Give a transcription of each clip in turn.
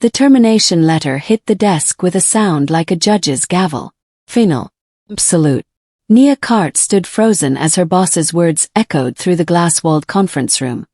The termination letter hit the desk with a sound like a judge's gavel. Final. Absolute. Nia Carte stood frozen as her boss's words echoed through the glass-walled conference room.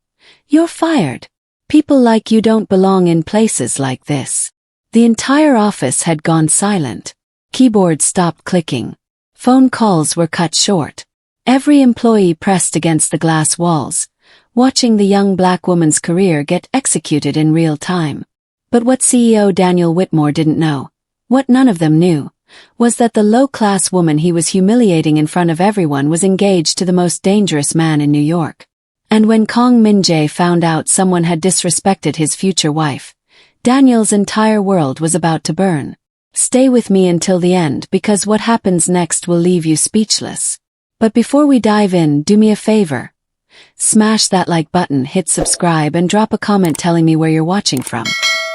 "You're fired. People like you don't belong in places like this." The entire office had gone silent. Keyboards stopped clicking. Phone calls were cut short. Every employee pressed against the glass walls, watching the young black woman's career get executed in real time. But what CEO Daniel Whitmore didn't know, what none of them knew, was that the low-class woman he was humiliating in front of everyone was engaged to the most dangerous man in New York. And when Kang Min-Jae found out someone had disrespected his future wife, Daniel's entire world was about to burn. Stay with me until the end because what happens next will leave you speechless. But before we dive in, do me a favor. Smash that like button, hit subscribe, and drop a comment telling me where you're watching from.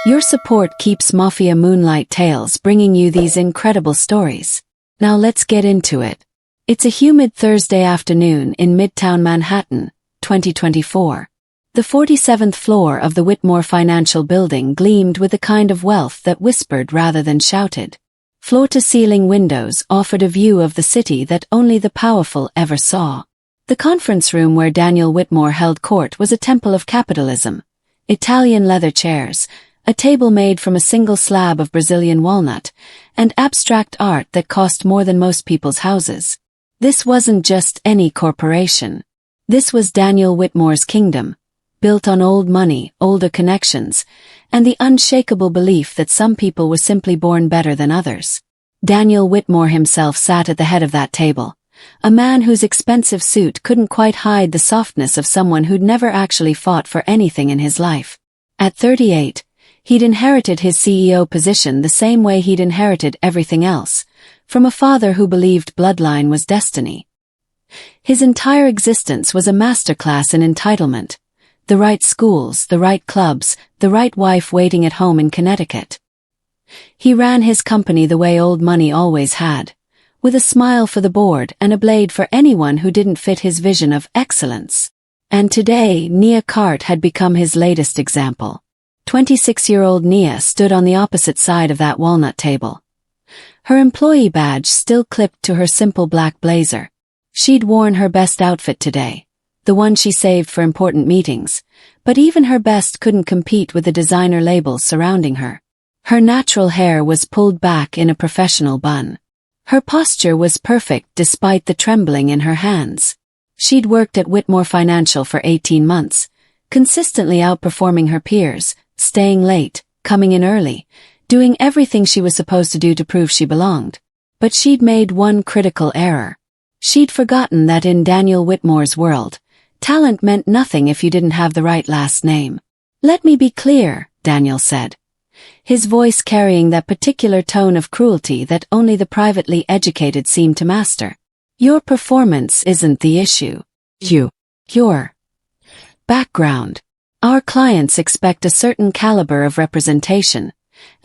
Your support keeps Mafia Moonlight Tales bringing you these incredible stories. Now let's get into it. It's a humid Thursday afternoon in Midtown Manhattan, 2024. The 47th floor of the Whitmore Financial Building gleamed with a kind of wealth that whispered rather than shouted. Floor-to-ceiling windows offered a view of the city that only the powerful ever saw. The conference room where Daniel Whitmore held court was a temple of capitalism. Italian leather chairs, a table made from a single slab of Brazilian walnut, and abstract art that cost more than most people's houses. This wasn't just any corporation. This was Daniel Whitmore's kingdom, built on old money, older connections, and the unshakable belief that some people were simply born better than others. Daniel Whitmore himself sat at the head of that table, a man whose expensive suit couldn't quite hide the softness of someone who'd never actually fought for anything in his life. At 38, he'd inherited his CEO position the same way he'd inherited everything else, from a father who believed bloodline was destiny. His entire existence was a masterclass in entitlement. The right schools, the right clubs, the right wife waiting at home in Connecticut. He ran his company the way old money always had, with a smile for the board and a blade for anyone who didn't fit his vision of excellence. And today, Nia Carte had become his latest example. 26-year-old Nia stood on the opposite side of that walnut table. Her employee badge still clipped to her simple black blazer. She'd worn her best outfit today, the one she saved for important meetings, but even her best couldn't compete with the designer labels surrounding her. Her natural hair was pulled back in a professional bun. Her posture was perfect despite the trembling in her hands. She'd worked at Whitmore Financial for 18 months, consistently outperforming her peers, staying late, coming in early, doing everything she was supposed to do to prove she belonged. But she'd made one critical error. She'd forgotten that in Daniel Whitmore's world, talent meant nothing if you didn't have the right last name. "Let me be clear," Daniel said, his voice carrying that particular tone of cruelty that only the privately educated seem to master. "Your performance isn't the issue. Your background. Our clients expect a certain caliber of representation,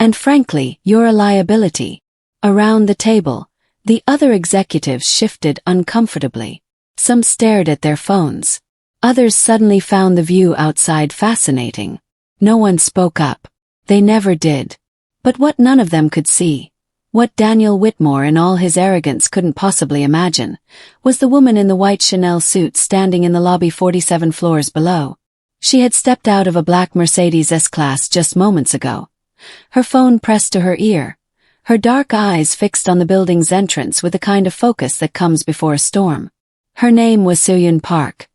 and frankly, you're a liability." Around the table, the other executives shifted uncomfortably. Some stared at their phones. Others suddenly found the view outside fascinating. No one spoke up. They never did. But what none of them could see, what Daniel Whitmore in all his arrogance couldn't possibly imagine, was the woman in the white Chanel suit standing in the lobby 47 floors below. She had stepped out of a black Mercedes S-Class just moments ago, her phone pressed to her ear, her dark eyes fixed on the building's entrance with the kind of focus that comes before a storm. Her name was Soyun Park,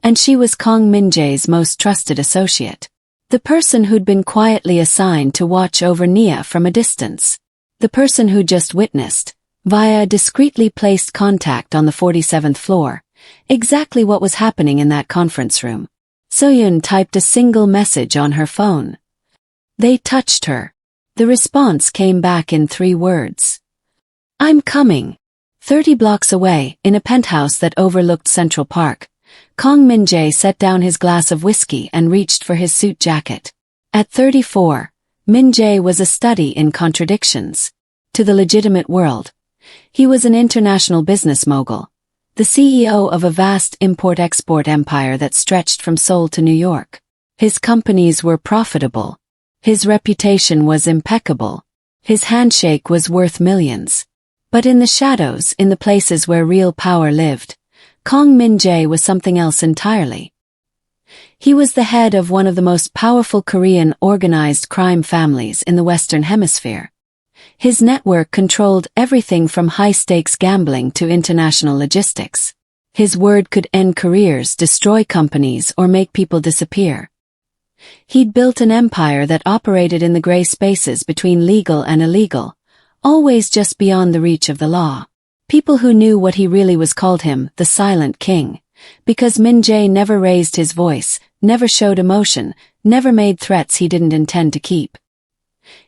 and she was Kang Min-Jae's most trusted associate. The person who'd been quietly assigned to watch over Nia from a distance. The person who just witnessed, via a discreetly placed contact on the 47th floor, exactly what was happening in that conference room. Soyun typed a single message on her phone. "They touched her." The response came back in 3 words. "I'm coming." 30 blocks away, in a penthouse that overlooked Central Park, Kang Min-Jae set down his glass of whiskey and reached for his suit jacket. At 34, Min-Jae was a study in contradictions. To the legitimate world, he was an international business mogul, the CEO of a vast import-export empire that stretched from Seoul to New York. His companies were profitable. His reputation was impeccable. His handshake was worth millions. But in the shadows, in the places where real power lived, Kang Min-Jae was something else entirely. He was the head of one of the most powerful Korean organized crime families in the Western Hemisphere. His network controlled everything from high-stakes gambling to international logistics. His word could end careers, destroy companies, or make people disappear. He'd built an empire that operated in the gray spaces between legal and illegal, always just beyond the reach of the law. People who knew what he really was called him the Silent King, because Min-Jae never raised his voice, never showed emotion, never made threats he didn't intend to keep.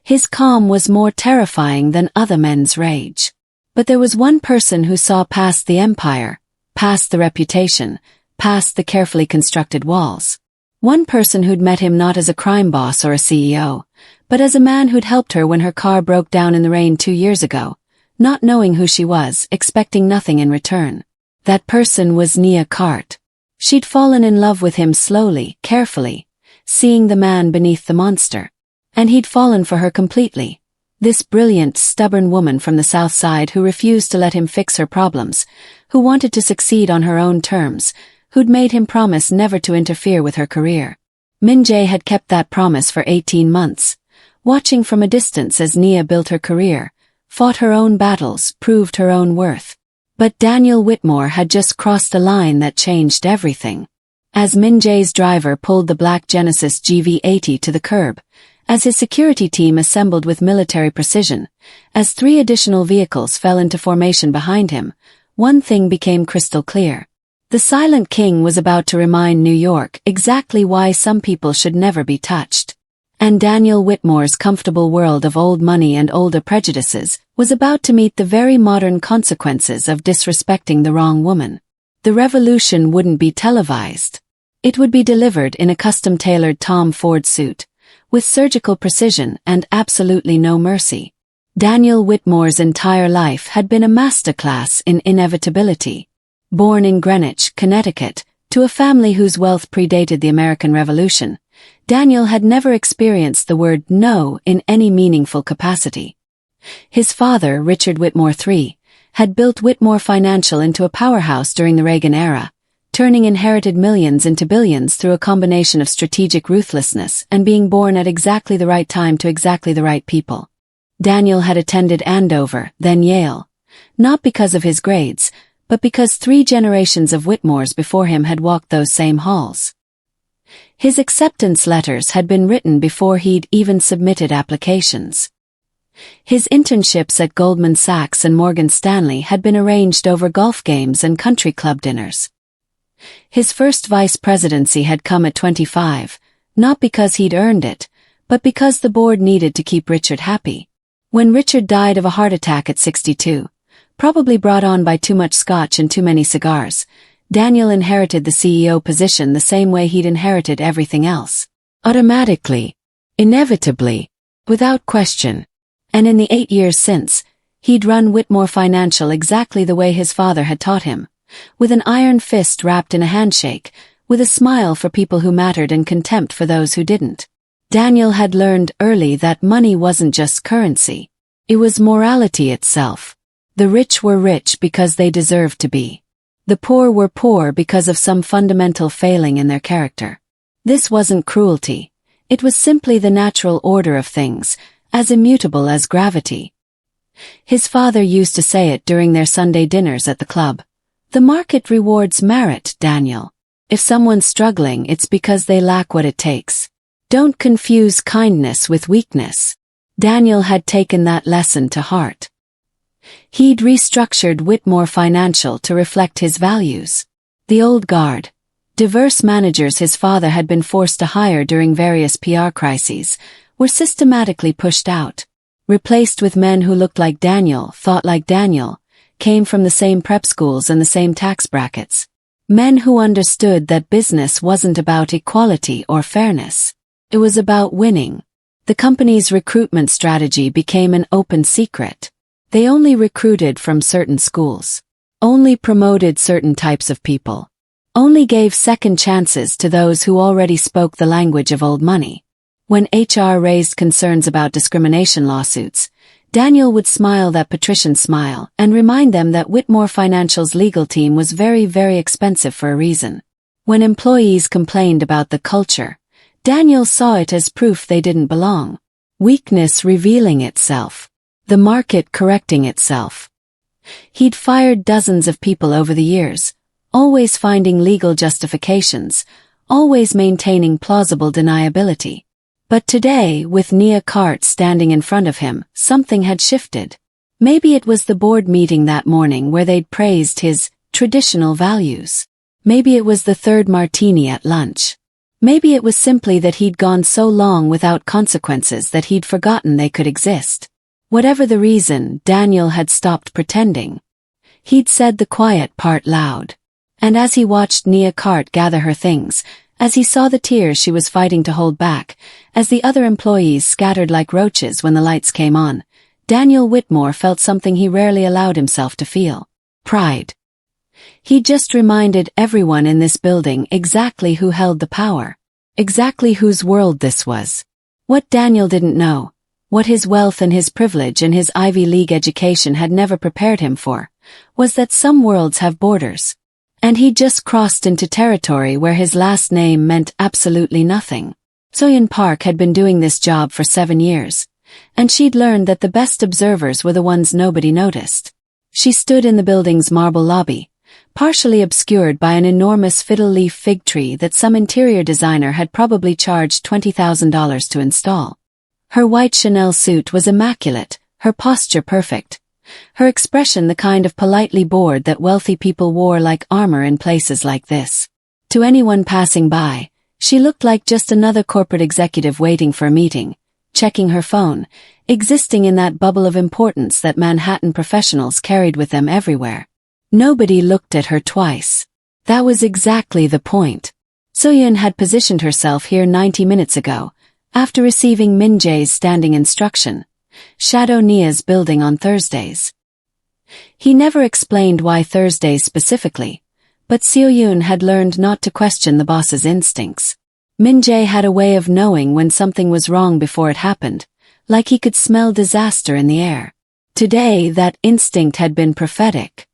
His calm was more terrifying than other men's rage. But there was one person who saw past the empire, past the reputation, past the carefully constructed walls. One person who'd met him not as a crime boss or a CEO, but as a man who'd helped her when her car broke down in the rain 2 years ago, not knowing who she was, expecting nothing in return. That person was Nia Carte. She'd fallen in love with him slowly, carefully, seeing the man beneath the monster. And he'd fallen for her completely. This brilliant, stubborn woman from the South Side who refused to let him fix her problems, who wanted to succeed on her own terms, who'd made him promise never to interfere with her career. Min-Jae had kept that promise for 18 months, watching from a distance as Nia built her career, fought her own battles, proved her own worth. But Daniel Whitmore had just crossed a line that changed everything. As Min-Jae's driver pulled the black Genesis GV80 to the curb, as his security team assembled with military precision, as 3 additional vehicles fell into formation behind him, one thing became crystal clear. The Silent King was about to remind New York exactly why some people should never be touched. And Daniel Whitmore's comfortable world of old money and older prejudices was about to meet the very modern consequences of disrespecting the wrong woman. The revolution wouldn't be televised. It would be delivered in a custom-tailored Tom Ford suit, with surgical precision and absolutely no mercy. Daniel Whitmore's entire life had been a masterclass in inevitability. Born in Greenwich, Connecticut, to a family whose wealth predated the American Revolution, Daniel had never experienced the word no in any meaningful capacity. His father, Richard Whitmore III, had built Whitmore Financial into a powerhouse during the Reagan era, turning inherited millions into billions through a combination of strategic ruthlessness and being born at exactly the right time to exactly the right people. Daniel had attended Andover, then Yale, not because of his grades, but because 3 generations of Whitmores before him had walked those same halls. His acceptance letters had been written before he'd even submitted applications. His internships at Goldman Sachs and Morgan Stanley had been arranged over golf games and country club dinners. His first vice presidency had come at 25, not because he'd earned it, but because the board needed to keep Richard happy. When Richard died of a heart attack at 62, probably brought on by too much scotch and too many cigars, Daniel inherited the CEO position the same way he'd inherited everything else. Automatically, inevitably, without question. And in the 8 years since, he'd run Whitmore Financial exactly the way his father had taught him, with an iron fist wrapped in a handshake, with a smile for people who mattered and contempt for those who didn't. Daniel had learned early that money wasn't just currency. It was morality itself. The rich were rich because they deserved to be. The poor were poor because of some fundamental failing in their character. This wasn't cruelty. It was simply the natural order of things, as immutable as gravity. His father used to say it during their Sunday dinners at the club. The market rewards merit, Daniel. If someone's struggling, it's because they lack what it takes. Don't confuse kindness with weakness. Daniel had taken that lesson to heart. He'd restructured Whitmore Financial to reflect his values. The old guard, diverse managers his father had been forced to hire during various PR crises, were systematically pushed out, replaced with men who looked like Daniel, thought like Daniel, came from the same prep schools and the same tax brackets. Men who understood that business wasn't about equality or fairness. It was about winning. The company's recruitment strategy became an open secret. They only recruited from certain schools, only promoted certain types of people, only gave second chances to those who already spoke the language of old money. When HR raised concerns about discrimination lawsuits, Daniel would smile that patrician smile and remind them that Whitmore Financial's legal team was very, very expensive for a reason. When employees complained about the culture, Daniel saw it as proof they didn't belong. Weakness revealing itself. The market correcting itself. He'd fired dozens of people over the years, always finding legal justifications, always maintaining plausible deniability. But today, with Nia Carte standing in front of him, something had shifted. Maybe it was the board meeting that morning where they'd praised his traditional values. Maybe it was the third martini at lunch. Maybe it was simply that he'd gone so long without consequences that he'd forgotten they could exist. Whatever the reason, Daniel had stopped pretending. He'd said the quiet part loud. And as he watched Nia Carte gather her things, as he saw the tears she was fighting to hold back, as the other employees scattered like roaches when the lights came on, Daniel Whitmore felt something he rarely allowed himself to feel. Pride. He just reminded everyone in this building exactly who held the power. Exactly whose world this was. What Daniel didn't know, what his wealth and his privilege and his Ivy League education had never prepared him for, was that some worlds have borders. And he'd just crossed into territory where his last name meant absolutely nothing. So-Yeon Park had been doing this job for 7 years, and she'd learned that the best observers were the ones nobody noticed. She stood in the building's marble lobby, partially obscured by an enormous fiddle-leaf fig tree that some interior designer had probably charged $20,000 to install. Her white Chanel suit was immaculate, her posture perfect. Her expression the kind of politely bored that wealthy people wore like armor in places like this. To anyone passing by, she looked like just another corporate executive waiting for a meeting, checking her phone, existing in that bubble of importance that Manhattan professionals carried with them everywhere. Nobody looked at her twice. That was exactly the point. So-Yeon had positioned herself here 90 minutes ago, after receiving Min-Jae's standing instruction. Shadow Nia's building on Thursdays. He never explained why Thursdays specifically, but So-Yeon had learned not to question the boss's instincts. Min-Jae had a way of knowing when something was wrong before it happened, like he could smell disaster in the air. Today that instinct had been prophetic.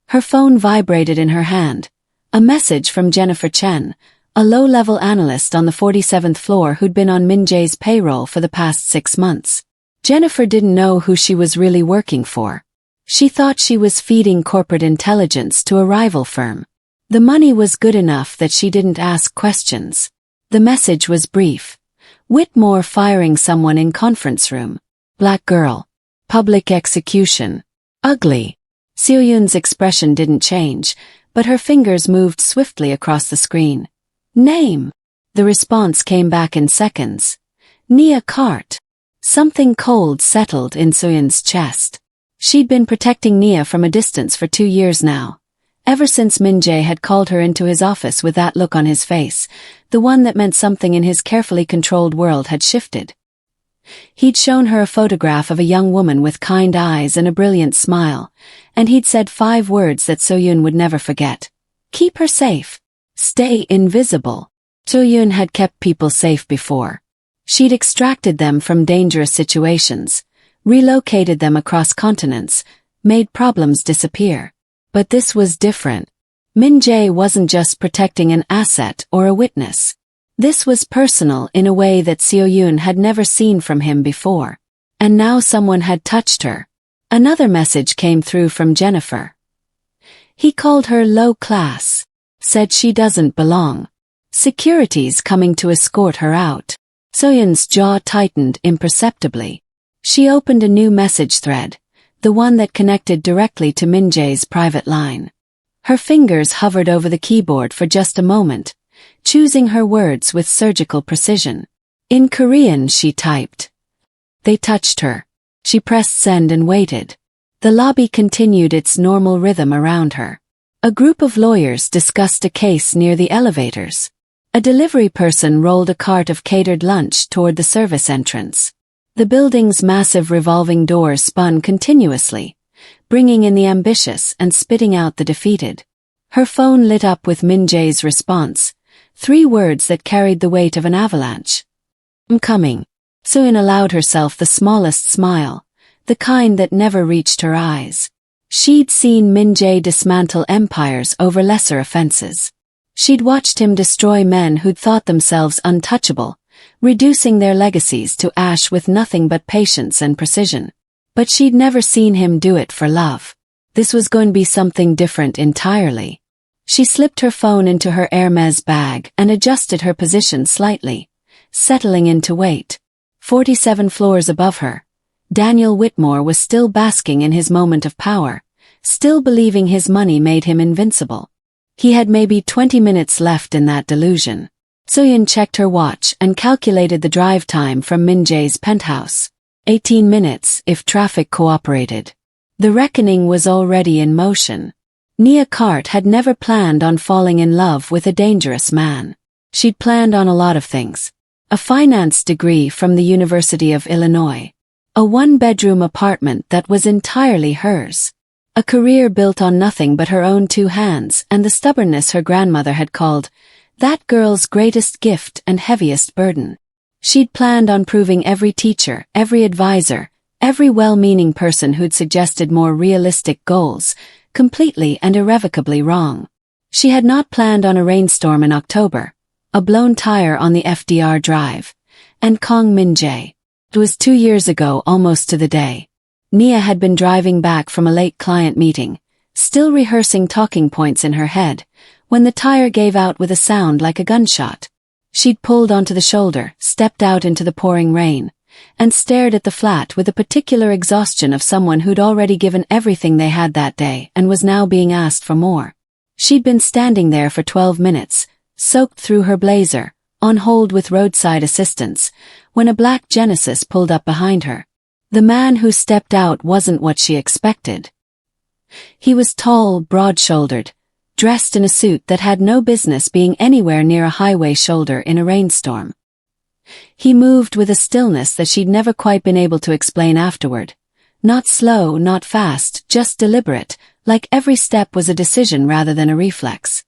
Her phone vibrated in her hand. A message from Jennifer Chen, a low-level analyst on the 47th floor who'd been on Min-Jae's payroll for the past 6 months. Jennifer didn't know who she was really working for. She thought she was feeding corporate intelligence to a rival firm. The money was good enough that she didn't ask questions. The message was brief. Whitmore firing someone in conference room. Black girl. Public execution. Ugly. So-Yeon's expression didn't change, but her fingers moved swiftly across the screen. Name. The response came back in seconds. Nia Carte. Something cold settled in So-Yeon's chest. She'd been protecting Nia from a distance for 2 years now. Ever since Min-Jae had called her into his office with that look on his face, the one that meant something in his carefully controlled world had shifted. He'd shown her a photograph of a young woman with kind eyes and a brilliant smile, and he'd said 5 words that So-Yeon would never forget. Keep her safe. Stay invisible. So-Yeon had kept people safe before. She'd extracted them from dangerous situations, relocated them across continents, made problems disappear. But this was different. Min-Jae wasn't just protecting an asset or a witness. This was personal in a way that So-Yeon had never seen from him before. And now someone had touched her. Another message came through from Jennifer. He called her low class. Said she doesn't belong. Security's coming to escort her out. So-Yeon's jaw tightened imperceptibly. She opened a new message thread, the one that connected directly to Min-Jae's private line. Her fingers hovered over the keyboard for just a moment, choosing her words with surgical precision. In Korean she typed. They touched her. She pressed send and waited. The lobby continued its normal rhythm around her. A group of lawyers discussed a case near the elevators. A delivery person rolled a cart of catered lunch toward the service entrance. The building's massive revolving doors spun continuously, bringing in the ambitious and spitting out the defeated. Her phone lit up with Min-Jae's response, 3 words that carried the weight of an avalanche. "I'm coming." Soon allowed herself the smallest smile, the kind that never reached her eyes. She'd seen Min-Jae dismantle empires over lesser offenses. She'd watched him destroy men who'd thought themselves untouchable, reducing their legacies to ash with nothing but patience and precision. But she'd never seen him do it for love. This was going to be something different entirely. She slipped her phone into her Hermes bag and adjusted her position slightly, settling in to wait. 47 floors above her, Daniel Whitmore was still basking in his moment of power, still believing his money made him invincible. He had maybe 20 minutes left in that delusion. Soyeon checked her watch and calculated the drive time from Min-Jae's penthouse. 18 minutes if traffic cooperated. The reckoning was already in motion. Nia Carte had never planned on falling in love with a dangerous man. She'd planned on a lot of things. A finance degree from the University of Illinois. A one-bedroom apartment that was entirely hers. A career built on nothing but her own 2 hands and the stubbornness her grandmother had called that girl's greatest gift and heaviest burden. She'd planned on proving every teacher, every advisor, every well-meaning person who'd suggested more realistic goals, completely and irrevocably wrong. She had not planned on a rainstorm in October, a blown tire on the FDR drive, and Kang Min-Jae. It was 2 years ago almost to the day. Nia had been driving back from a late client meeting, still rehearsing talking points in her head, when the tire gave out with a sound like a gunshot. She'd pulled onto the shoulder, stepped out into the pouring rain, and stared at the flat with the particular exhaustion of someone who'd already given everything they had that day and was now being asked for more. She'd been standing there for 12 minutes, soaked through her blazer, on hold with roadside assistance, when a black Genesis pulled up behind her. The man who stepped out wasn't what she expected. He was tall, broad-shouldered, dressed in a suit that had no business being anywhere near a highway shoulder in a rainstorm. He moved with a stillness that she'd never quite been able to explain afterward. Not slow, not fast, just deliberate, like every step was a decision rather than a reflex.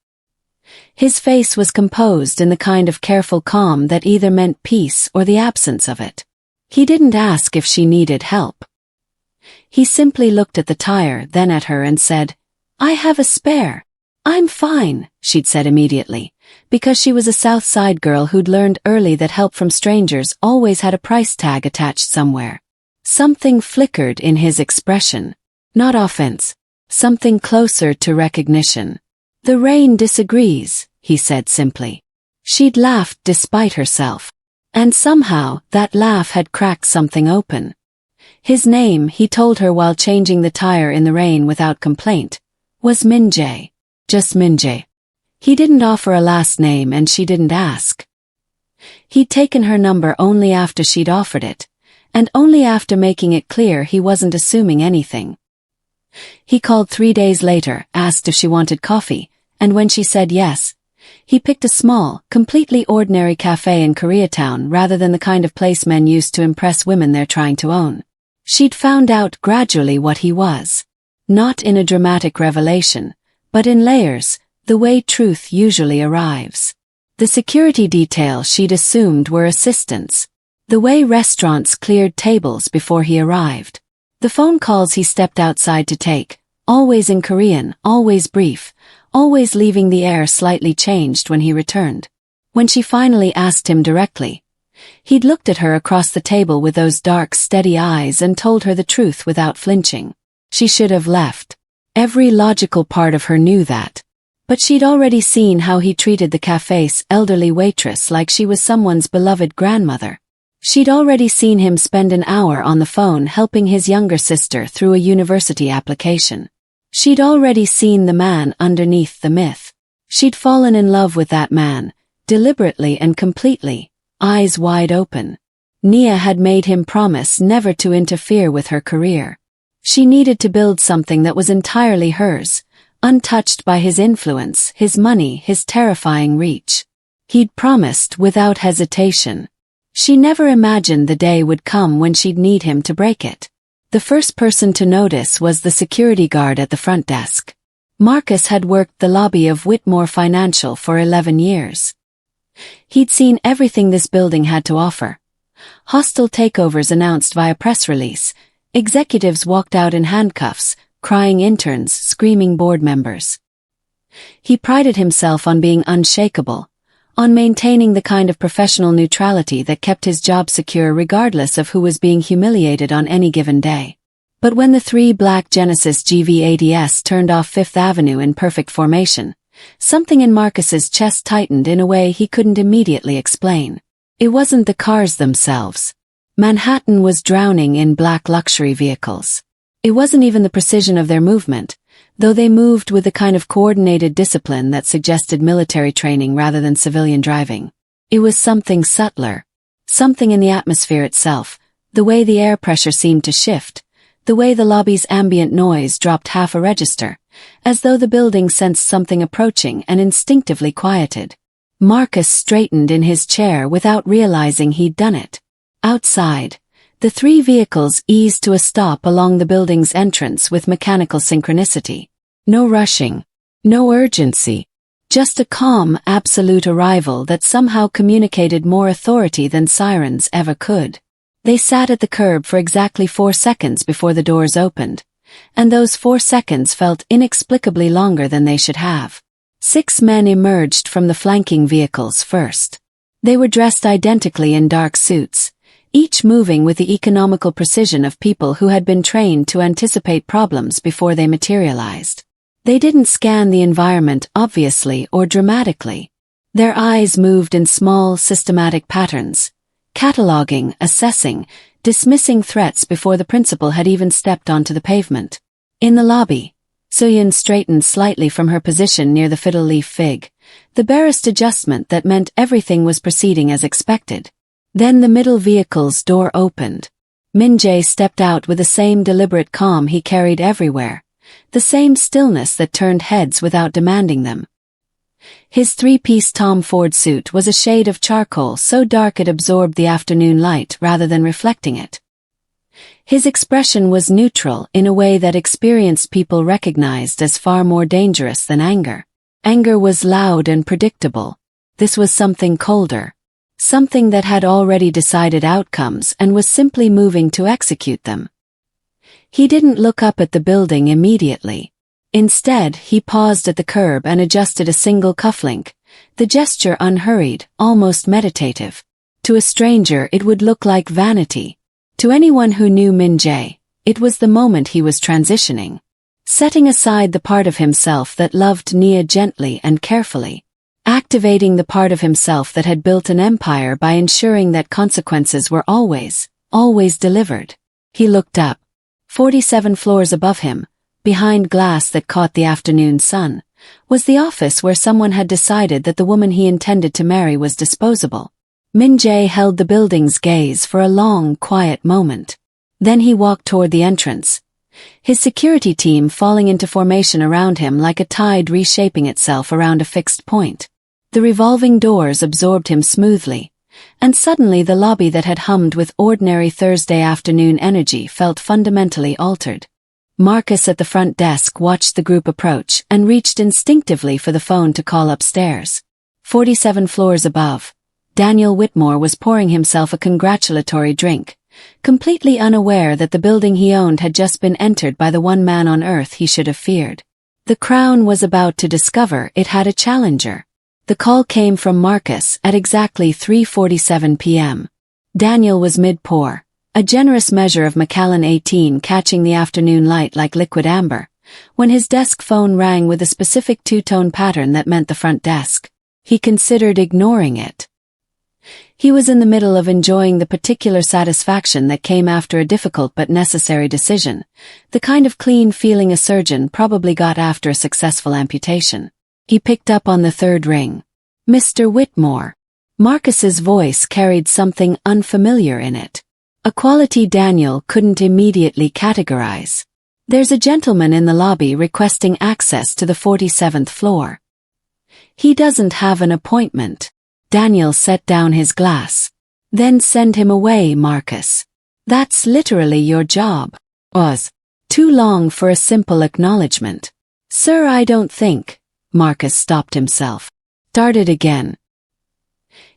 His face was composed in the kind of careful calm that either meant peace or the absence of it. He didn't ask if she needed help. He simply looked at the tire, then at her and said, "I have a spare." "I'm fine," she'd said immediately, because she was a South Side girl who'd learned early that help from strangers always had a price tag attached somewhere. Something flickered in his expression. Not offense. Something closer to recognition. "The rain disagrees," he said simply. She'd laughed despite herself. And somehow, that laugh had cracked something open. His name, he told her while changing the tire in the rain without complaint, was Min-Jae. Just Min-Jae. He didn't offer a last name and she didn't ask. He'd taken her number only after she'd offered it, and only after making it clear he wasn't assuming anything. He called 3 days later, asked if she wanted coffee, and when she said yes, he picked a small, completely ordinary cafe in Koreatown rather than the kind of place men used to impress women they're trying to own. She'd found out gradually what he was. Not in a dramatic revelation, but in layers, the way truth usually arrives. The security detail she'd assumed were assistants. The way restaurants cleared tables before he arrived. The phone calls he stepped outside to take, always in Korean, always brief, always leaving the air slightly changed when he returned. When she finally asked him directly, he'd looked at her across the table with those dark, steady eyes and told her the truth without flinching. She should have left. Every logical part of her knew that. But she'd already seen how he treated the cafe's elderly waitress like she was someone's beloved grandmother. She'd already seen him spend an hour on the phone helping his younger sister through a university application. She'd already seen the man underneath the myth. She'd fallen in love with that man, deliberately and completely, eyes wide open. Nia had made him promise never to interfere with her career. She needed to build something that was entirely hers, untouched by his influence, his money, his terrifying reach. He'd promised without hesitation. She never imagined the day would come when she'd need him to break it. The first person to notice was the security guard at the front desk. Marcus had worked the lobby of Whitmore Financial for 11 years. He'd seen everything this building had to offer, Hostile takeovers announced via press release. Executives walked out in handcuffs, crying interns, screaming board members. He prided himself on being unshakable, on maintaining the kind of professional neutrality that kept his job secure regardless of who was being humiliated on any given day. But when the three black Genesis GV80s turned off Fifth Avenue in perfect formation, something in Marcus's chest tightened in a way he couldn't immediately explain. It wasn't the cars themselves. Manhattan was drowning in black luxury vehicles. It wasn't even the precision of their movement, though they moved with the kind of coordinated discipline that suggested military training rather than civilian driving. It was something subtler. Something in the atmosphere itself, the way the air pressure seemed to shift, the way the lobby's ambient noise dropped half a register, as though the building sensed something approaching and instinctively quieted. Marcus straightened in his chair without realizing he'd done it. Outside, the three vehicles eased to a stop along the building's entrance with mechanical synchronicity. No rushing, no urgency, just a calm, absolute arrival that somehow communicated more authority than sirens ever could. They sat at the curb for exactly 4 seconds before the doors opened, and those 4 seconds felt inexplicably longer than they should have. 6 men emerged from the flanking vehicles first. They were dressed identically in dark suits, each moving with the economical precision of people who had been trained to anticipate problems before they materialized. They didn't scan the environment obviously or dramatically. Their eyes moved in small, systematic patterns, cataloging, assessing, dismissing threats before the principal had even stepped onto the pavement. In the lobby, Soyeon straightened slightly from her position near the fiddle leaf fig, the barest adjustment that meant everything was proceeding as expected. Then the middle vehicle's door opened. Min-Jae stepped out with the same deliberate calm he carried everywhere, the same stillness that turned heads without demanding them. His 3-piece Tom Ford suit was a shade of charcoal so dark it absorbed the afternoon light rather than reflecting it. His expression was neutral in a way that experienced people recognized as far more dangerous than anger. Anger was loud and predictable. This was something colder. Something that had already decided outcomes and was simply moving to execute them. He didn't look up at the building immediately. Instead, he paused at the curb and adjusted a single cufflink, the gesture unhurried, almost meditative. To a stranger it would look like vanity. To anyone who knew Min-Jae, it was the moment he was transitioning. Setting aside the part of himself that loved Nia gently and carefully. Activating the part of himself that had built an empire by ensuring that consequences were always delivered. He looked up. 47 floors above him, behind glass that caught the afternoon sun, was the office where someone had decided that the woman he intended to marry was disposable. Min-Jae held the building's gaze for a long, quiet moment. Then he walked toward the entrance, his security team falling into formation around him like a tide reshaping itself around a fixed point. The revolving doors absorbed him smoothly, and suddenly the lobby that had hummed with ordinary Thursday afternoon energy felt fundamentally altered. Marcus at the front desk watched the group approach and reached instinctively for the phone to call upstairs. 47 floors above, Daniel Whitmore was pouring himself a congratulatory drink, completely unaware that the building he owned had just been entered by the one man on earth he should have feared. The Crown was about to discover it had a challenger. The call came from Marcus at exactly 3:47 p.m. Daniel was mid-pour, a generous measure of Macallan 18 catching the afternoon light like liquid amber, when his desk phone rang with a specific two-tone pattern that meant the front desk. He considered ignoring it. He was in the middle of enjoying the particular satisfaction that came after a difficult but necessary decision, the kind of clean feeling a surgeon probably got after a successful amputation. He picked up on the third ring. Mr. Whitmore. Marcus's voice carried something unfamiliar in it. A quality Daniel couldn't immediately categorize. There's a gentleman in the lobby requesting access to the 47th floor. He doesn't have an appointment. Daniel set down his glass. Then send him away, Marcus. That's literally your job. Was too long for a simple acknowledgement. Sir, I don't think. Marcus stopped himself. Started again.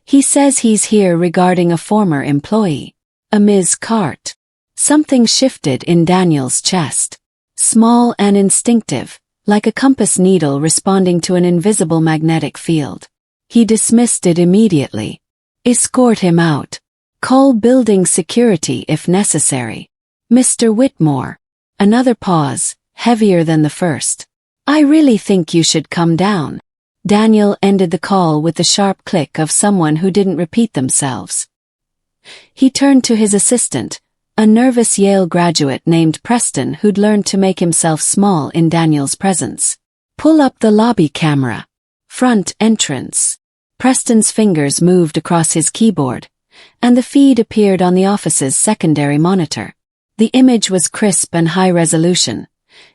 He says he's here regarding a former employee, a Ms. Carte. Something shifted in Daniel's chest. Small and instinctive, like a compass needle responding to an invisible magnetic field. He dismissed it immediately. Escort him out. Call building security if necessary. Mr. Whitmore. Another pause, heavier than the first. I really think you should come down. Daniel ended the call with the sharp click of someone who didn't repeat themselves. He turned to his assistant, a nervous Yale graduate named Preston who'd learned to make himself small in Daniel's presence. Pull up the lobby camera. Front entrance. Preston's fingers moved across his keyboard, and the feed appeared on the office's secondary monitor. The image was crisp and high resolution.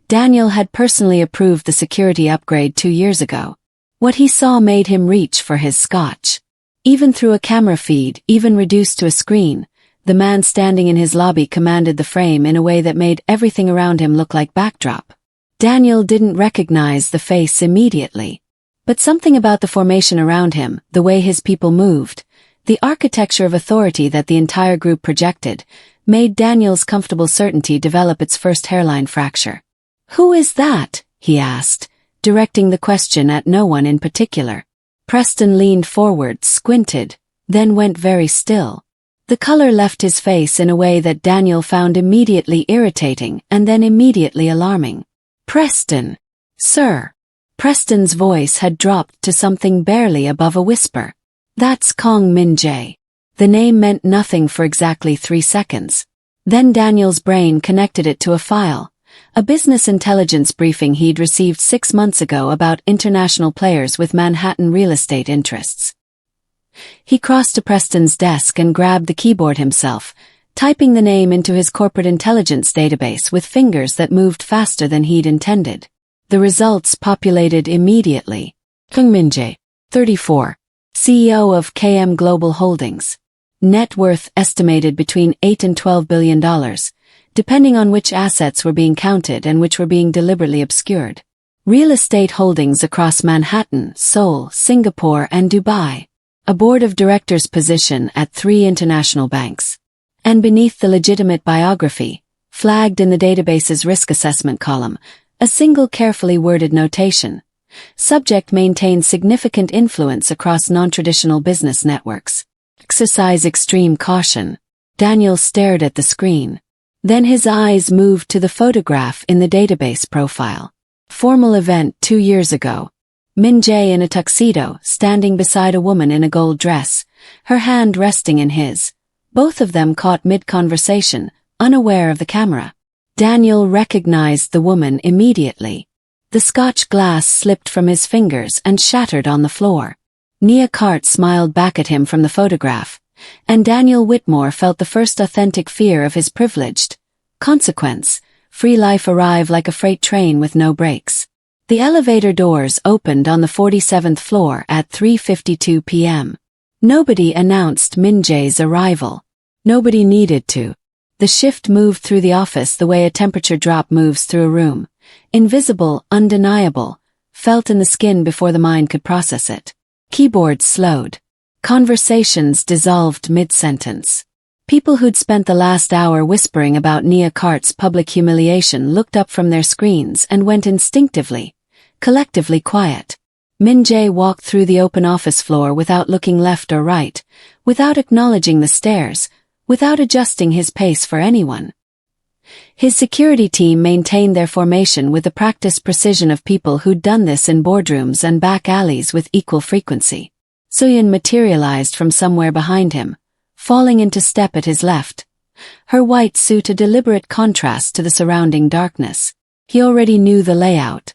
Daniel had personally approved the security upgrade 2 years ago. What he saw made him reach for his scotch. Even through a camera feed, even reduced to a screen, the man standing in his lobby commanded the frame in a way that made everything around him look like backdrop. Daniel didn't recognize the face immediately. But something about the formation around him, the way his people moved, the architecture of authority that the entire group projected, made Daniel's comfortable certainty develop its first hairline fracture. Who is that? He asked, directing the question at no one in particular. Preston leaned forward, squinted, then went very still. The color left his face in a way that Daniel found immediately irritating and then immediately alarming. Preston. Sir. Preston's voice had dropped to something barely above a whisper. That's Kang Min-Jae. The name meant nothing for exactly 3 seconds. Then Daniel's brain connected it to a file, a business intelligence briefing he'd received 6 months ago about international players with Manhattan real estate interests. He crossed to Preston's desk and grabbed the keyboard himself, typing the name into his corporate intelligence database with fingers that moved faster than he'd intended. The results populated immediately. Kang Min-Jae, 34, CEO of KM Global Holdings. Net worth estimated between $8 and $12 billion, depending on which assets were being counted and which were being deliberately obscured. Real estate holdings across Manhattan, Seoul, Singapore, and Dubai. A board of directors position at 3 international banks. And beneath the legitimate biography, flagged in the database's risk assessment column, a single carefully worded notation. Subject maintains significant influence across non-traditional business networks. Exercise extreme caution. Daniel stared at the screen. Then his eyes moved to the photograph in the database profile. Formal event 2 years ago. Min-Jae in a tuxedo, standing beside a woman in a gold dress, her hand resting in his. Both of them caught mid-conversation, unaware of the camera. Daniel recognized the woman immediately. The scotch glass slipped from his fingers and shattered on the floor. Nia Carte smiled back at him from the photograph, and Daniel Whitmore felt the first authentic fear of his privileged consequence, free life arrive like a freight train with no brakes. The elevator doors opened on the 47th floor at 3:52 p.m. Nobody announced Min-Jae's arrival. Nobody needed to. The shift moved through the office the way a temperature drop moves through a room. Invisible, undeniable, felt in the skin before the mind could process it. Keyboards slowed. Conversations dissolved mid-sentence. People who'd spent the last hour whispering about Nia Carte's public humiliation looked up from their screens and went instinctively, collectively quiet. Min-Jae walked through the open office floor without looking left or right, without acknowledging the stairs, without adjusting his pace for anyone. His security team maintained their formation with the practiced precision of people who'd done this in boardrooms and back alleys with equal frequency. Soyeon materialized from somewhere behind him, falling into step at his left. Her white suit a deliberate contrast to the surrounding darkness. He already knew the layout.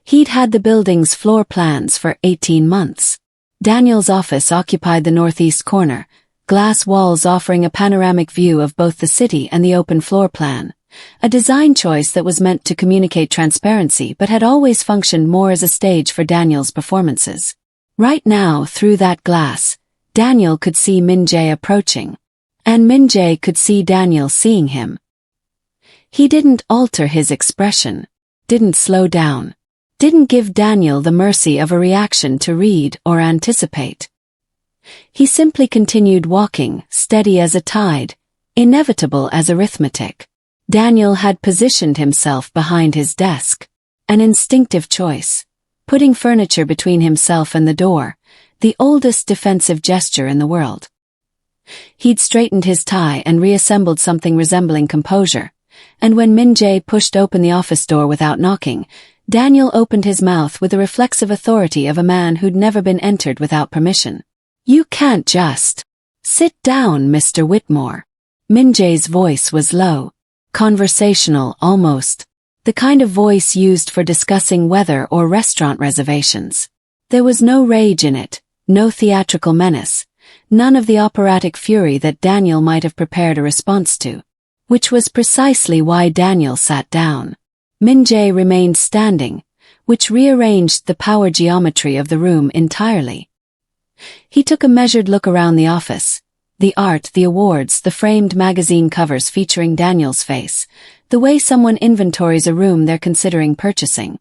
He'd had the building's floor plans for 18 months. Daniel's office occupied the northeast corner, glass walls offering a panoramic view of both the city and the open floor plan, a design choice that was meant to communicate transparency but had always functioned more as a stage for Daniel's performances. Right now, through that glass, Daniel could see Min-Jae approaching, and Min-Jae could see Daniel seeing him. He didn't alter his expression, didn't slow down, didn't give Daniel the mercy of a reaction to read or anticipate. He simply continued walking, steady as a tide, inevitable as arithmetic. Daniel had positioned himself behind his desk. An instinctive choice. Putting furniture between himself and the door, the oldest defensive gesture in the world. He'd straightened his tie and reassembled something resembling composure, and when Min-Jae pushed open the office door without knocking, Daniel opened his mouth with the reflexive authority of a man who'd never been entered without permission. "You can't just sit down, Mr. Whitmore." Min-Jae's voice was low, conversational almost, the kind of voice used for discussing weather or restaurant reservations. There was no rage in it, no theatrical menace, none of the operatic fury that Daniel might have prepared a response to. Which was precisely why Daniel sat down. Min-Jae remained standing, which rearranged the power geometry of the room entirely. He took a measured look around the office. The art, the awards, the framed magazine covers featuring Daniel's face, the way someone inventories a room they're considering purchasing.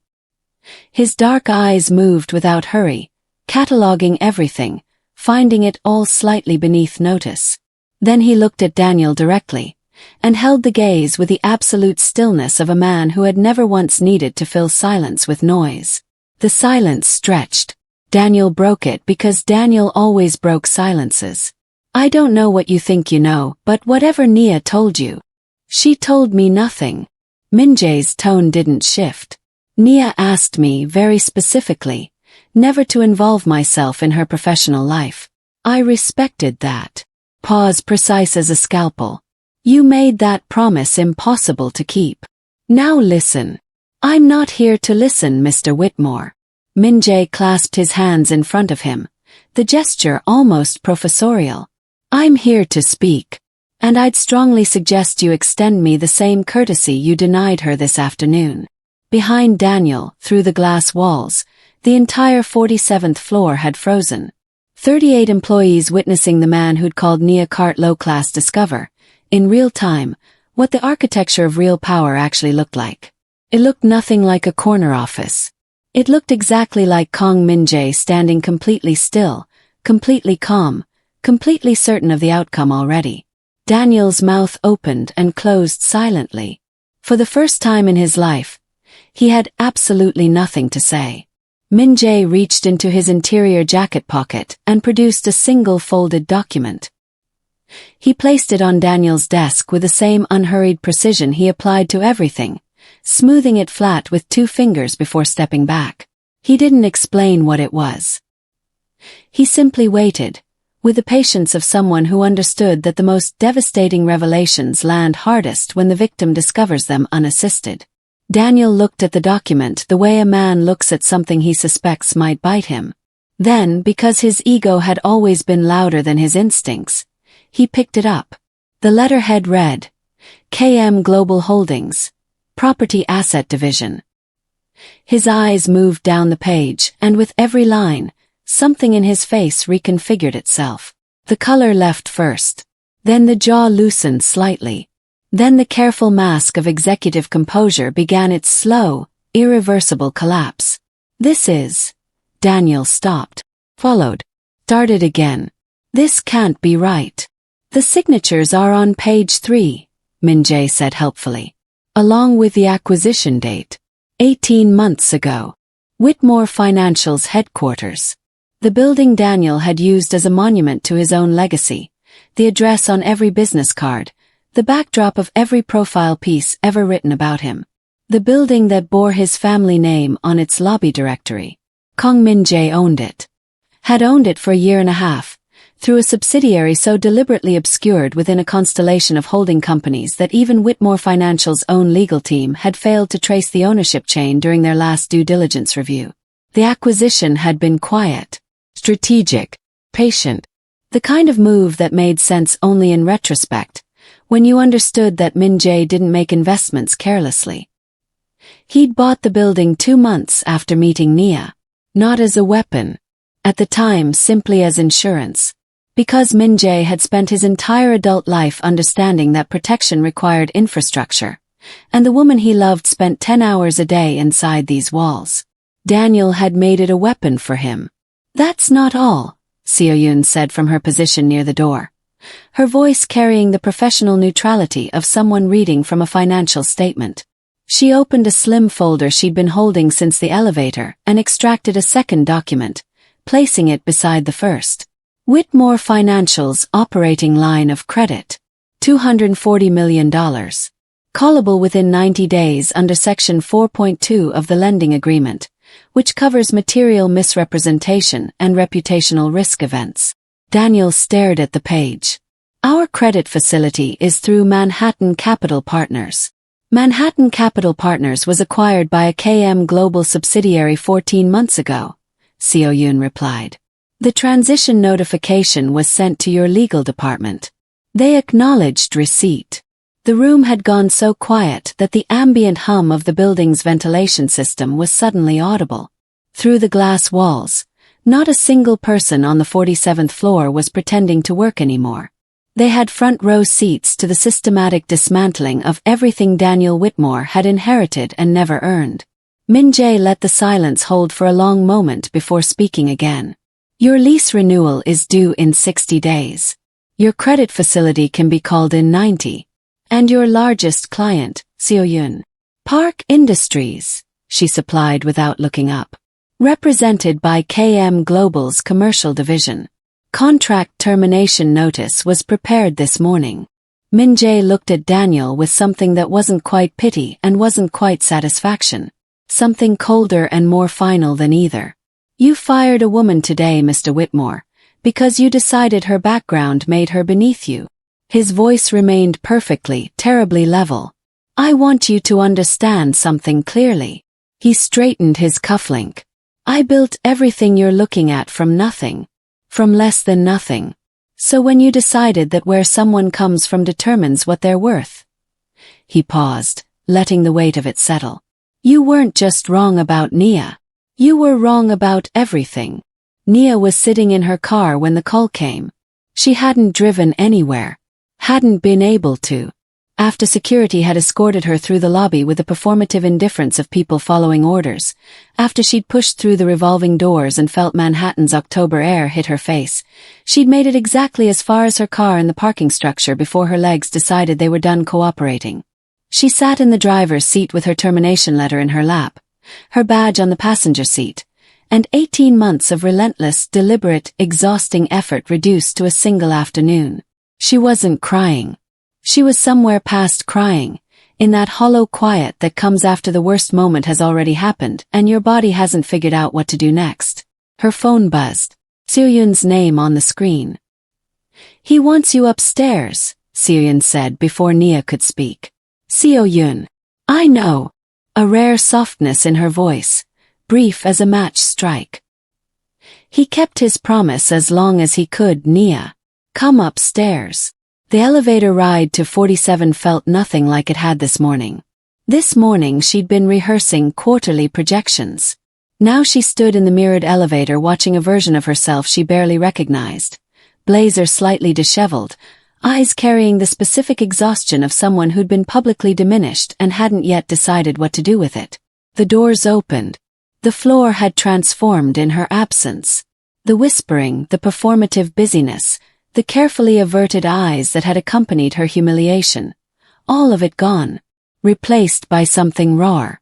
His dark eyes moved without hurry, cataloging everything, finding it all slightly beneath notice. Then he looked at Daniel directly, and held the gaze with the absolute stillness of a man who had never once needed to fill silence with noise. The silence stretched. Daniel broke it because Daniel always broke silences. "I don't know what you think you know, but whatever Nia told you." "She told me nothing." Min-Jae's tone didn't shift. "Nia asked me, very specifically, never to involve myself in her professional life. I respected that." Pause precise as a scalpel. "You made that promise impossible to keep. Now listen." "I'm not here to listen, Mr. Whitmore." Min-Jae clasped his hands in front of him, the gesture almost professorial. "I'm here to speak. And I'd strongly suggest you extend me the same courtesy you denied her this afternoon." Behind Daniel, through the glass walls, the entire 47th floor had frozen. 38 employees witnessing the man who'd called Nia Carte low-class discover, in real time, what the architecture of real power actually looked like. It looked nothing like a corner office. It looked exactly like Kang Min-Jae standing completely still, completely calm, completely certain of the outcome already. Daniel's mouth opened and closed silently. For the first time in his life, he had absolutely nothing to say. Min-Jae reached into his interior jacket pocket and produced a single folded document. He placed it on Daniel's desk with the same unhurried precision he applied to everything, smoothing it flat with 2 fingers before stepping back. He didn't explain what it was. He simply waited, with the patience of someone who understood that the most devastating revelations land hardest when the victim discovers them unassisted. Daniel looked at the document the way a man looks at something he suspects might bite him. Then, because his ego had always been louder than his instincts, he picked it up. The letterhead read, KM Global Holdings, Property Asset Division. His eyes moved down the page, and with every line, something in his face reconfigured itself. The color left first. Then the jaw loosened slightly. Then the careful mask of executive composure began its slow, irreversible collapse. "This is..." Daniel stopped. Followed. Started again. "This can't be right. The signatures are on page 3, Min-Jae said helpfully. Along with the acquisition date. 18 months ago. Whitmore Financial's headquarters. The building Daniel had used as a monument to his own legacy. The address on every business card. The backdrop of every profile piece ever written about him. The building that bore his family name on its lobby directory. Kang Min-Jae owned it. Had owned it for a year and a half, through a subsidiary so deliberately obscured within a constellation of holding companies that even Whitmore Financial's own legal team had failed to trace the ownership chain during their last due diligence review. The acquisition had been quiet, strategic, patient. The kind of move that made sense only in retrospect, when you understood that Min-Jae didn't make investments carelessly. He'd bought the building 2 months after meeting Nia. Not as a weapon. At the time, simply as insurance. Because Min-Jae had spent his entire adult life understanding that protection required infrastructure, and the woman he loved spent 10 hours a day inside these walls. Daniel had made it a weapon for him. "That's not all," Seo-yoon said from her position near the door, her voice carrying the professional neutrality of someone reading from a financial statement. She opened a slim folder she'd been holding since the elevator and extracted a second document, placing it beside the first. Whitmore Financial's operating line of credit. $240 million. Callable within 90 days under Section 4.2 of the lending agreement, which covers material misrepresentation and reputational risk events. Daniel stared at the page. Our credit facility is through Manhattan Capital Partners. Manhattan Capital Partners was acquired by a KM Global subsidiary 14 months ago, Seo-yoon replied. The transition notification was sent to your legal department. They acknowledged receipt. The room had gone so quiet that the ambient hum of the building's ventilation system was suddenly audible. Through the glass walls, not a single person on the 47th floor was pretending to work anymore. They had front row seats to the systematic dismantling of everything Daniel Whitmore had inherited and never earned. Min-Jae let the silence hold for a long moment before speaking again. Your lease renewal is due in 60 days. Your credit facility can be called in 90. And your largest client, Seo-yoon. Park Industries, she supplied without looking up. Represented by KM Global's commercial division. Contract termination notice was prepared this morning. Min-Jae looked at Daniel with something that wasn't quite pity and wasn't quite satisfaction. Something colder and more final than either. You fired a woman today, Mr. Whitmore, because you decided her background made her beneath you. His voice remained perfectly, terribly level. I want you to understand something clearly. He straightened his cufflink. I built everything you're looking at from nothing. From less than nothing. So when you decided that where someone comes from determines what they're worth. He paused, letting the weight of it settle. You weren't just wrong about Nia. You were wrong about everything. Nia was sitting in her car when the call came. She hadn't driven anywhere. Hadn't been able to. After security had escorted her through the lobby with the performative indifference of people following orders, after she'd pushed through the revolving doors and felt Manhattan's October air hit her face, she'd made it exactly as far as her car in the parking structure before her legs decided they were done cooperating. She sat in the driver's seat with her termination letter in her lap, her badge on the passenger seat, and 18 months of relentless, deliberate, exhausting effort reduced to a single afternoon. She wasn't crying. She was somewhere past crying, in that hollow quiet that comes after the worst moment has already happened and your body hasn't figured out what to do next. Her phone buzzed. Seo-yoon's name on the screen. He wants you upstairs, Seo-yoon said before Nia could speak. Seo-yoon. I know. A rare softness in her voice, brief as a match strike. He kept his promise as long as he could, Nia. Come upstairs. The elevator ride to 47 felt nothing like it had this morning. This morning she'd been rehearsing quarterly projections. Now she stood in the mirrored elevator watching a version of herself she barely recognized. Blazer slightly disheveled, eyes carrying the specific exhaustion of someone who'd been publicly diminished and hadn't yet decided what to do with it. The doors opened. The floor had transformed in her absence. The whispering, the performative busyness, the carefully averted eyes that had accompanied her humiliation. All of it gone. Replaced by something raw.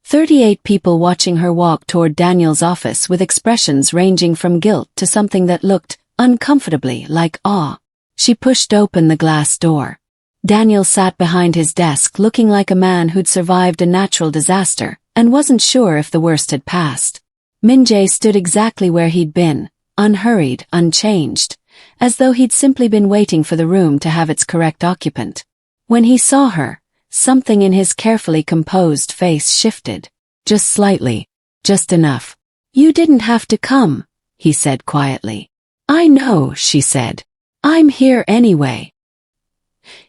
38 people watching her walk toward Daniel's office with expressions ranging from guilt to something that looked uncomfortably like awe. She pushed open the glass door. Daniel sat behind his desk looking like a man who'd survived a natural disaster and wasn't sure if the worst had passed. Min-Jae stood exactly where he'd been, unhurried, unchanged, as though he'd simply been waiting for the room to have its correct occupant. When he saw her, something in his carefully composed face shifted. Just slightly. Just enough. You didn't have to come, he said quietly. I know, she said. I'm here anyway.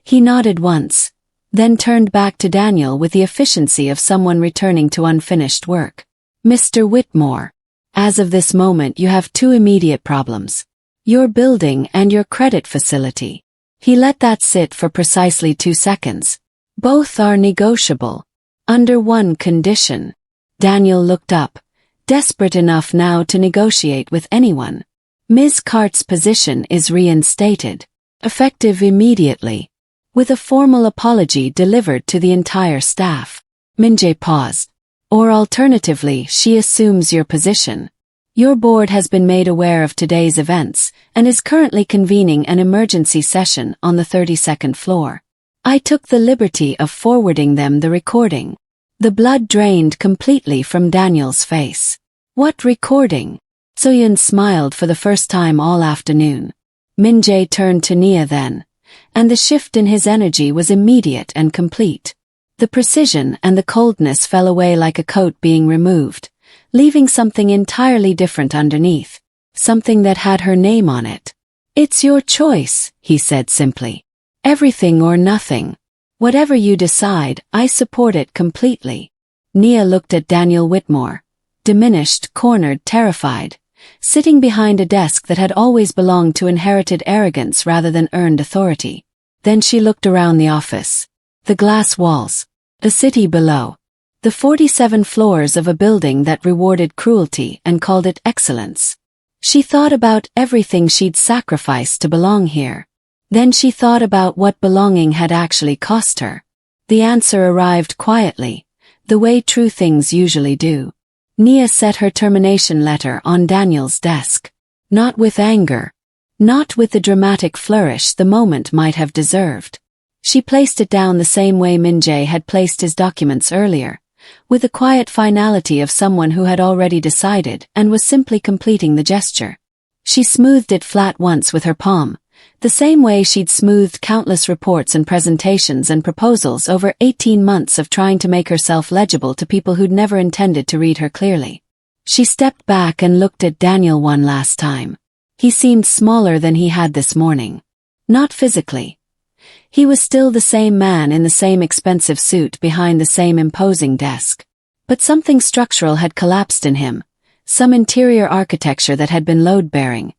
He nodded once, then turned back to Daniel with the efficiency of someone returning to unfinished work. Mr. Whitmore, as of this moment you have two immediate problems. Your building and your credit facility. He let that sit for precisely 2 seconds. Both are negotiable. Under one condition. Daniel looked up, desperate enough now to negotiate with anyone. Ms. Carte's position is reinstated, effective immediately, with a formal apology delivered to the entire staff. Min-Jae paused. Or alternatively, she assumes your position. Your board has been made aware of today's events and is currently convening an emergency session on the 32nd floor. I took the liberty of forwarding them the recording. The blood drained completely from Daniel's face. What recording? Soyun smiled for the first time all afternoon. Min-Jae turned to Nia then, and the shift in his energy was immediate and complete. The precision and the coldness fell away like a coat being removed, leaving something entirely different underneath, something that had her name on it. It's your choice, he said simply. Everything or nothing. Whatever you decide, I support it completely. Nia looked at Daniel Whitmore, diminished, cornered, terrified, sitting behind a desk that had always belonged to inherited arrogance rather than earned authority. Then she looked around the office. The glass walls. The city below. The 47 floors of a building that rewarded cruelty and called it excellence. She thought about everything she'd sacrificed to belong here. Then she thought about what belonging had actually cost her. The answer arrived quietly, the way true things usually do. Nia set her termination letter on Daniel's desk. Not with anger. Not with the dramatic flourish the moment might have deserved. She placed it down the same way Min-Jae had placed his documents earlier, with the quiet finality of someone who had already decided and was simply completing the gesture. She smoothed it flat once with her palm, the same way she'd smoothed countless reports and presentations and proposals over 18 months of trying to make herself legible to people who'd never intended to read her clearly. She stepped back and looked at Daniel one last time. He seemed smaller than he had this morning. Not physically. He was still the same man in the same expensive suit behind the same imposing desk. But something structural had collapsed in him, some interior architecture that had been load-bearing,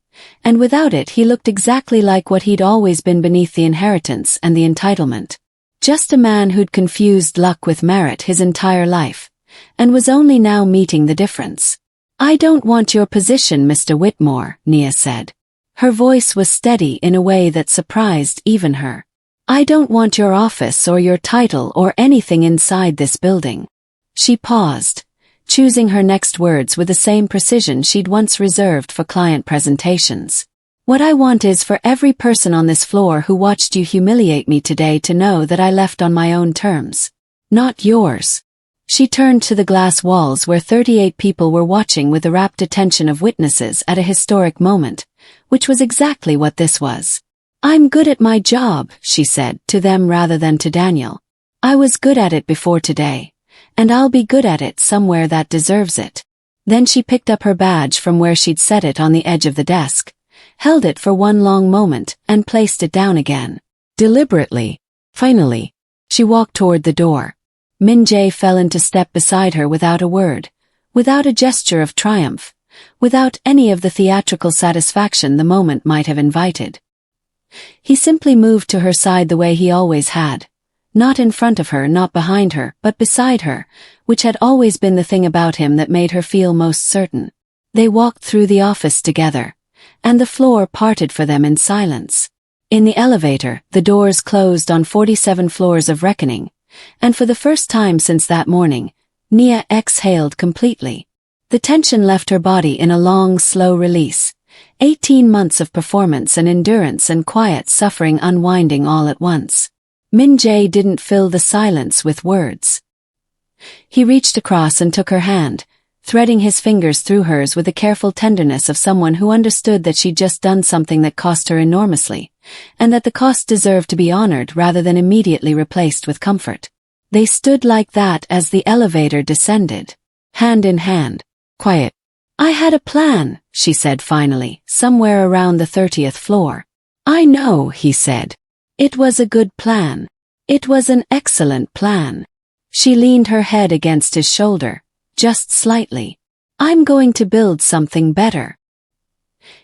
and without it he looked exactly like what he'd always been beneath the inheritance and the entitlement. Just a man who'd confused luck with merit his entire life, and was only now meeting the difference. I don't want your position, Mr. Whitmore, Nia said. Her voice was steady in a way that surprised even her. I don't want your office or your title or anything inside this building. She paused, choosing her next words with the same precision she'd once reserved for client presentations. What I want is for every person on this floor who watched you humiliate me today to know that I left on my own terms. Not yours. She turned to the glass walls where 38 people were watching with the rapt attention of witnesses at a historic moment, which was exactly what this was. I'm good at my job, she said, to them rather than to Daniel. I was good at it before today, and I'll be good at it somewhere that deserves it. Then she picked up her badge from where she'd set it on the edge of the desk, held it for one long moment, and placed it down again. Deliberately. Finally, she walked toward the door. Min-Jae fell into step beside her without a word, without a gesture of triumph, without any of the theatrical satisfaction the moment might have invited. He simply moved to her side the way he always had. Not in front of her, not behind her, but beside her, which had always been the thing about him that made her feel most certain. They walked through the office together, and the floor parted for them in silence. In the elevator, the doors closed on 47 floors of reckoning, and for the first time since that morning, Nia exhaled completely. The tension left her body in a long, slow release. 18 months of performance and endurance and quiet suffering unwinding all at once. Min-Jae didn't fill the silence with words. He reached across and took her hand, threading his fingers through hers with the careful tenderness of someone who understood that she'd just done something that cost her enormously, and that the cost deserved to be honored rather than immediately replaced with comfort. They stood like that as the elevator descended, hand in hand, quiet. I had a plan, she said finally, somewhere around the 30th floor. I know, he said. It was a good plan. It was an excellent plan. She leaned her head against his shoulder, just slightly. I'm going to build something better.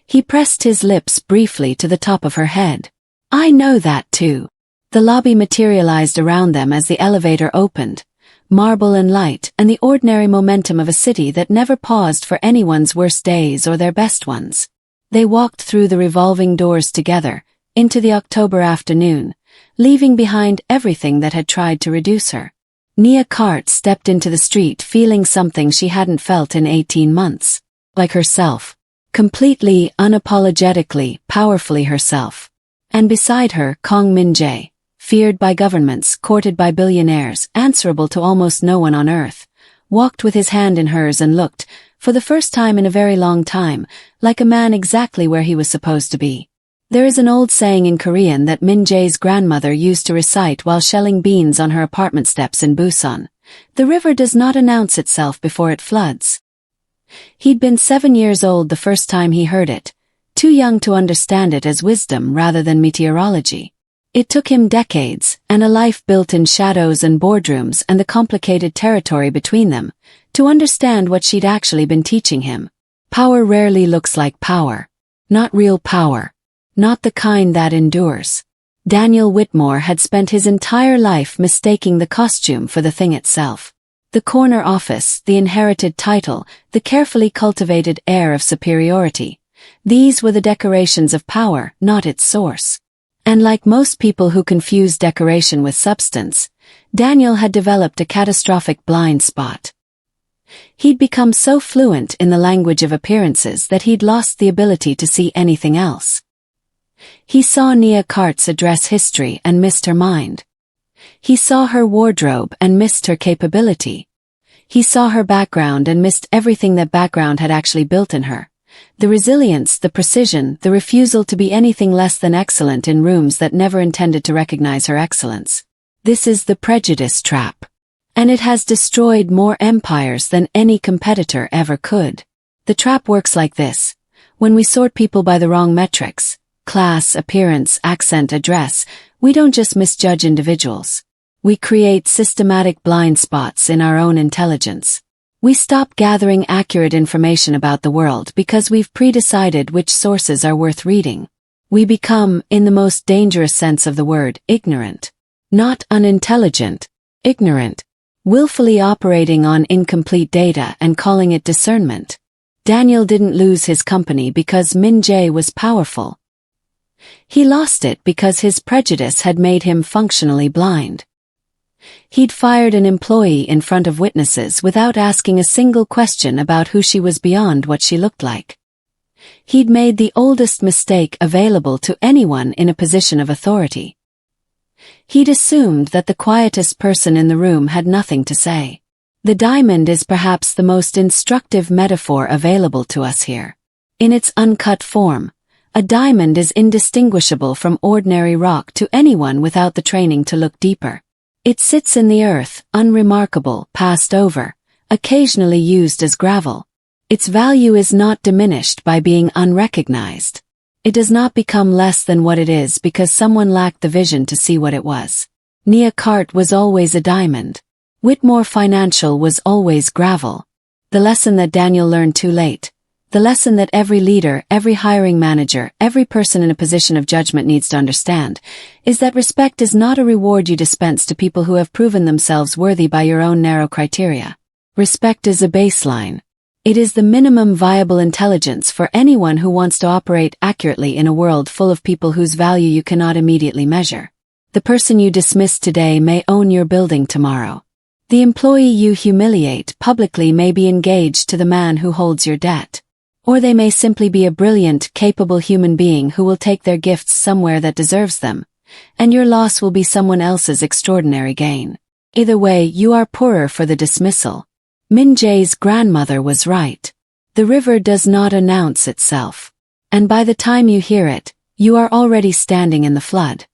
He pressed his lips briefly to the top of her head. I know that too. The lobby materialized around them as the elevator opened, marble and light and the ordinary momentum of a city that never paused for anyone's worst days or their best ones. They walked through the revolving doors together, into the October afternoon, leaving behind everything that had tried to reduce her. Nia Carte stepped into the street feeling something she hadn't felt in 18 months. Like herself. Completely, unapologetically, powerfully herself. And beside her, Kang Min-Jae, feared by governments, courted by billionaires, answerable to almost no one on earth, walked with his hand in hers and looked, for the first time in a very long time, like a man exactly where he was supposed to be. There is an old saying in Korean that Min-Jae's grandmother used to recite while shelling beans on her apartment steps in Busan. The river does not announce itself before it floods. He'd been 7 years old the first time he heard it, too young to understand it as wisdom rather than meteorology. It took him decades, and a life built in shadows and boardrooms and the complicated territory between them, to understand what she'd actually been teaching him. Power rarely looks like power. Not real power. Not the kind that endures. Daniel Whitmore had spent his entire life mistaking the costume for the thing itself. The corner office, the inherited title, the carefully cultivated air of superiority. These were the decorations of power, not its source. And like most people who confuse decoration with substance, Daniel had developed a catastrophic blind spot. He'd become so fluent in the language of appearances that he'd lost the ability to see anything else. He saw Nia Carte's address history and missed her mind. He saw her wardrobe and missed her capability. He saw her background and missed everything that background had actually built in her. The resilience, the precision, the refusal to be anything less than excellent in rooms that never intended to recognize her excellence. This is the prejudice trap. And it has destroyed more empires than any competitor ever could. The trap works like this. When we sort people by the wrong metrics, class, appearance, accent, address, we don't just misjudge individuals. We create systematic blind spots in our own intelligence. We stop gathering accurate information about the world because we've pre-decided which sources are worth reading. We become, in the most dangerous sense of the word, ignorant. Not unintelligent, ignorant. Willfully operating on incomplete data and calling it discernment. Daniel didn't lose his company because Min-Jae was powerful. He lost it because his prejudice had made him functionally blind. He'd fired an employee in front of witnesses without asking a single question about who she was beyond what she looked like. He'd made the oldest mistake available to anyone in a position of authority. He'd assumed that the quietest person in the room had nothing to say. The diamond is perhaps the most instructive metaphor available to us here. In its uncut form, a diamond is indistinguishable from ordinary rock to anyone without the training to look deeper. It sits in the earth, unremarkable, passed over, occasionally used as gravel. Its value is not diminished by being unrecognized. It does not become less than what it is because someone lacked the vision to see what it was. Nia Carte was always a diamond. Whitmore Financial was always gravel. The lesson that Daniel learned too late. The lesson that every leader, every hiring manager, every person in a position of judgment needs to understand, is that respect is not a reward you dispense to people who have proven themselves worthy by your own narrow criteria. Respect is a baseline. It is the minimum viable intelligence for anyone who wants to operate accurately in a world full of people whose value you cannot immediately measure. The person you dismiss today may own your building tomorrow. The employee you humiliate publicly may be engaged to the man who holds your debt. Or they may simply be a brilliant, capable human being who will take their gifts somewhere that deserves them, and your loss will be someone else's extraordinary gain. Either way, you are poorer for the dismissal. Min-Jae's grandmother was right. The river does not announce itself. And by the time you hear it, you are already standing in the flood.